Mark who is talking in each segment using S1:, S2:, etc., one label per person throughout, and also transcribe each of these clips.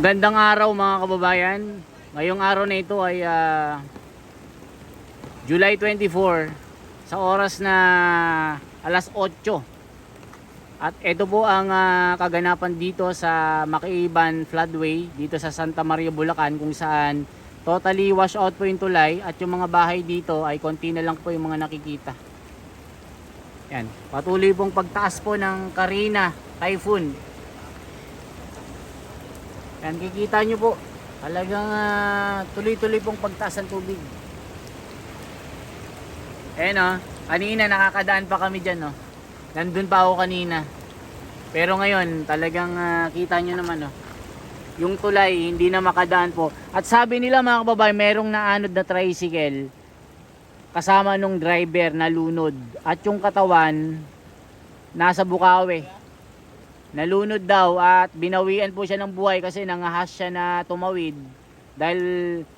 S1: Gandang araw mga kababayan. Ngayong araw na ito ay July 24 sa oras na alas 8. At ito po ang kaganapan dito sa Makiiban Floodway dito sa Santa Maria, Bulacan, kung saan totally wash out po yung tulay at yung mga bahay dito ay konti na lang po yung mga nakikita. Yan, patuloy pong pagtaas po ng Carina Typhoon. Yan, kikita nyo po talagang tuloy-tuloy pong pagtaas ng tubig. Ayan kanina nakakadaan pa kami dyan nandun pa ako kanina, pero ngayon talagang kita nyo naman yung tulay hindi na makadaan po. At sabi nila mga kababayan, merong naanod na tricycle kasama nung driver na lunod at yung katawan nasa Bukawi. Nalunod daw at binawian po siya ng buhay kasi nangahas siya na tumawid dahil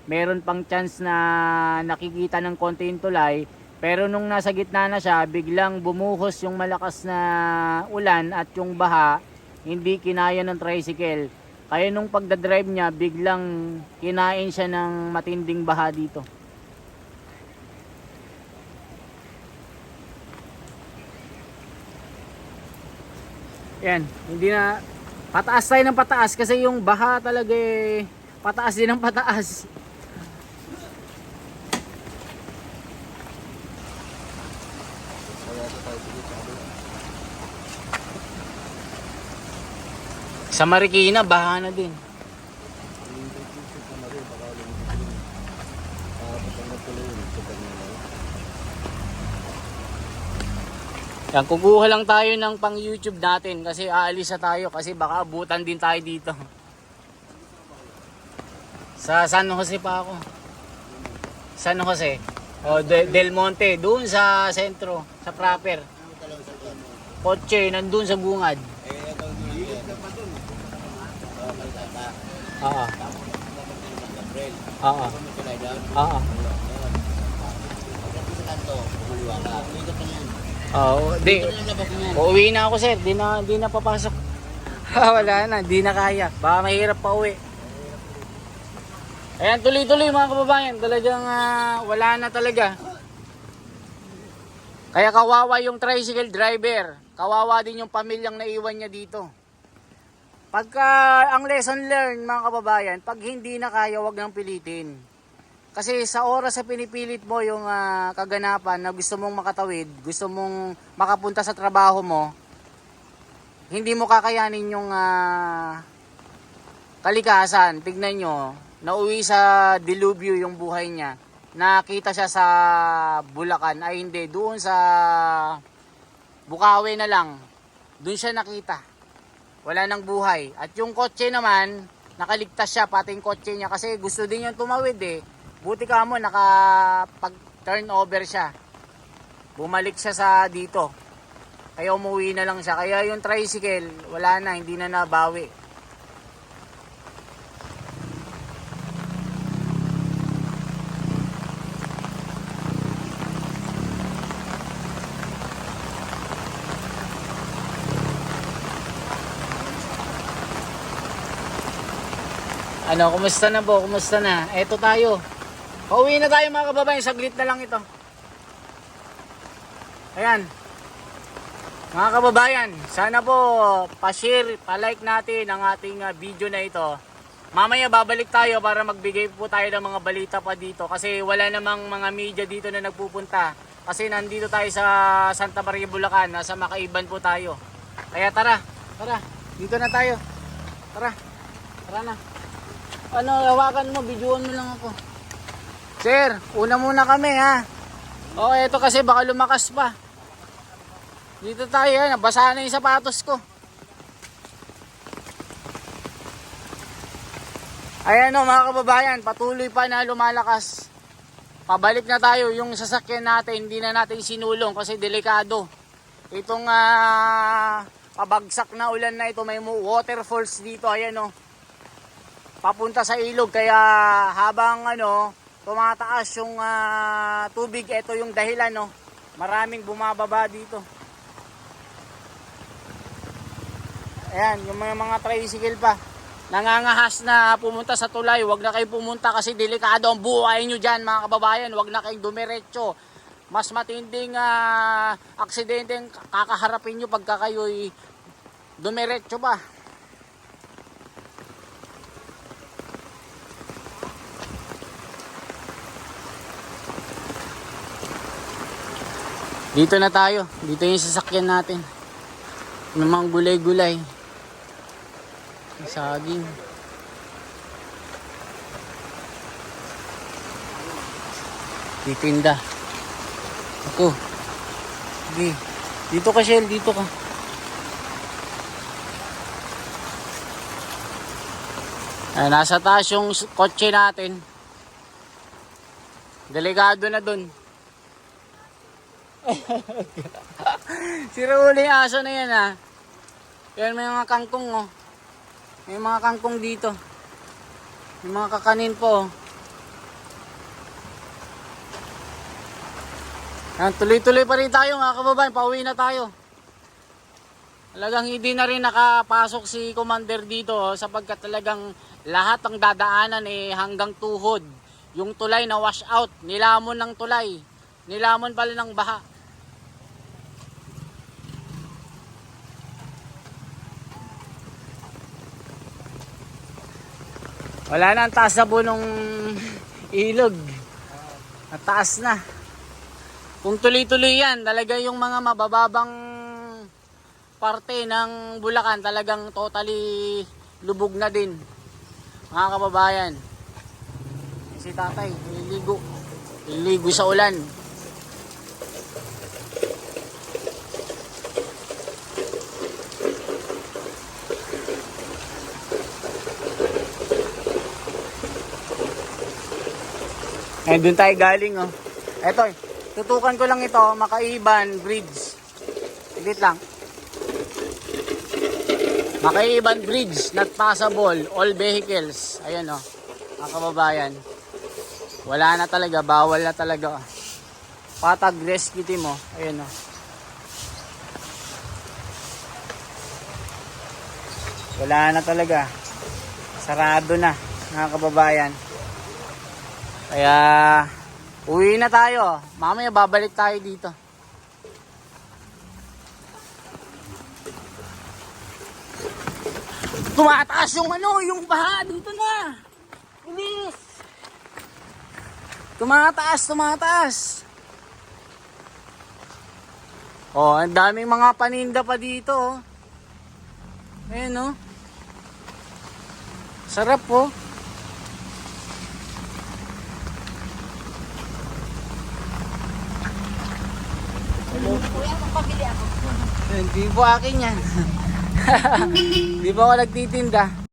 S1: meron pang chance na nakikita ng konti yung tulay. Pero nung nasa gitna na siya, biglang bumuhos yung malakas na ulan at yung baha, hindi kinaya ng tricycle. Kaya nung pagdadrive niya, biglang kinain siya ng matinding baha dito. Yan, hindi na pataas tayo ng pataas kasi yung baha talaga pataas din ng pataas. Sa Marikina, baha na din. Yan, kukuha lang tayo ng pang YouTube natin kasi aalis na tayo kasi baka abutan din tayo dito. Sa San Jose pa ako. San Jose. Del Monte, doon sa sentro, sa proper. Kotse, nandun sa bungad. Oo. Oo. Oo. Di. Uuwi na ako, sir. Di na papasok. Wala na, di na kaya. Baka mahirap pa uwi. Ayan, tuloy-tuloy mga kababayan. Talagang wala na talaga. Kaya kawawa yung tricycle driver. Kawawa din yung pamilyang naiwan niya dito. Pagka ang lesson learned mga kababayan, pag hindi na kaya, wag nang pilitin. Kasi sa oras sa pinipilit mo yung kaganapan na gusto mong makatawid, gusto mong makapunta sa trabaho mo, hindi mo kakayanin yung kalikasan. Tignan nyo, nauwi sa dilubyo yung buhay niya. Nakita siya sa Bulacan, ay hindi, doon sa Bukawi na lang. Doon siya nakita. Wala nang buhay. At yung kotse naman, nakaligtas siya, pati yung kotse niya kasi gusto din yung tumawid Buti ka mo, nakapag-turn over siya. Bumalik siya sa dito. Kaya umuwi na lang siya. Kaya yung tricycle, wala na, hindi na nabawi. Kumusta na po? Kumusta na? Eto tayo. Pauwi na tayo mga kababayan, saglit na lang ito. Ayan. Mga kababayan, sana po pa-share, pa-like natin ang ating video na ito. Mamaya babalik tayo para magbigay po tayo ng mga balita pa dito kasi wala namang mga media dito na nagpupunta. Kasi nandito tayo sa Santa Maria, Bulacan, nasa Makiiban po tayo. Kaya tara, dito na tayo. Tara na. Hawakan mo, videoan mo lang ako. Sir, una muna kami eto kasi baka lumakas pa. Dito tayo, nabasa na yung sapatos ko. Ayan mga kababayan, patuloy pa na lumalakas. Pabalik na tayo, yung sasakyan natin, hindi na natin sinulong kasi delikado. Itong pabagsak na ulan na ito, may waterfalls dito, ayan papunta sa ilog, kaya habang tumataas yung tubig, ito yung dahilan maraming bumababa dito. Ayan, yung mga tricycle pa. nangangahas na pumunta sa tulay, wag na kayo pumunta kasi delikado ang buhay nyo dyan mga kababayan. Wag na kayong dumiretso. Mas matinding aksidente ang kakaharapin nyo pagka kayo'y dumiretso ba. Dito na tayo. Dito yung sasakyan natin. May mga gulay-gulay. Saging. Titinda. Ako. Sige. Dito ka, Shell. Dito ka. Nasa taas yung kotse natin. Delikado na dun. Sira uli yung aso na yan ha. Yan may mga kangkong oh. May mga kangkong dito. May mga kakanin po oh. Tuloy-tuloy pa rin tayo mga kababayan. Pauwi na tayo. Talagang hindi na rin nakapasok si Commander dito oh, sapagkat talagang lahat ng dadaanan hanggang tuhod. Yung tulay na wash out. Nilamon ng tulay. Nilamon pala ng baha. Wala na ang taas na po nung ilog. At taas na. Kung tuloy-tuloy yan, talaga yung mga mabababang parte ng Bulacan talagang totally lubog na din. Mga kababayan. Si tatay, nililigo. Nililigo sa ulan. Eh, doon tayo galing, oh. Eto, tutukan ko lang ito, Makaiban Bridge. Wait lang. Makaiban Bridge, not passable, all vehicles. Ayan, oh. Mga kababayan. Wala na talaga, bawal na talaga, oh. Patag rescue team, oh. Ayan, oh. Wala na talaga. Sarado na, mga kababayan. Kaya uwi na tayo. Mamaya babalik tayo dito. Tumataas yung yung baha dito na. Bilis. Tumataas. Oh, ang daming mga paninda pa dito, oh. Ayan, oh. Sarap, oh.
S2: Kuya, magpabili ako.
S1: Hindi po akin yan. Hindi po ako nagtitinda.